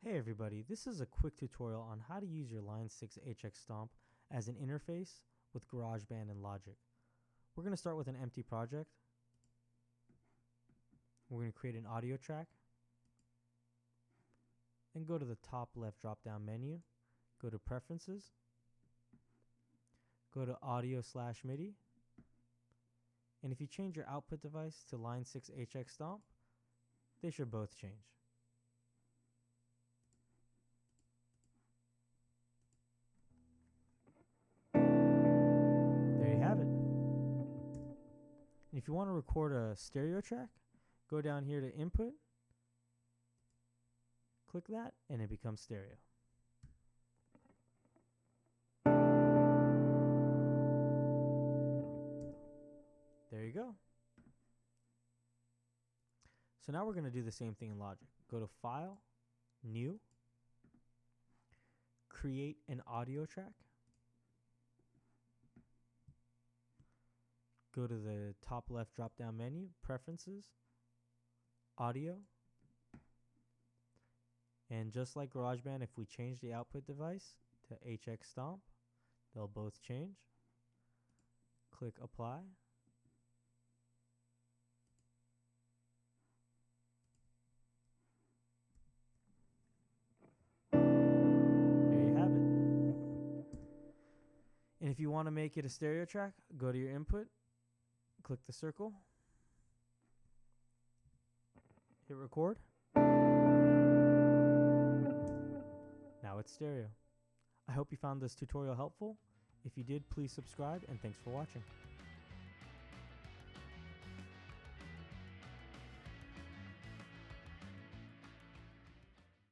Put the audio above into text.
Hey everybody, this is a quick tutorial on how to use your Line 6 HX Stomp as an interface with GarageBand and Logic. We're going to start with an empty project. We're going to create an audio track and go to the top left drop down menu, go to Preferences, go to Audio/MIDI, and if you change your output device to Line 6 HX Stomp, they should both change. There you have it. And if you want to record a stereo track, go down here to Input, click that, and it becomes stereo. There you go. So now we're going to do the same thing in Logic. Go to File, New, Create an audio track. Go to the top left drop down menu, Preferences, Audio. And just like GarageBand, if we change the output device to HX Stomp, they'll both change. Click Apply. There you have it. And if you want to make it a stereo track, go to your input, click the circle, hit record. Now it's stereo. I hope you found this tutorial helpful. If you did, please subscribe, and thanks for watching.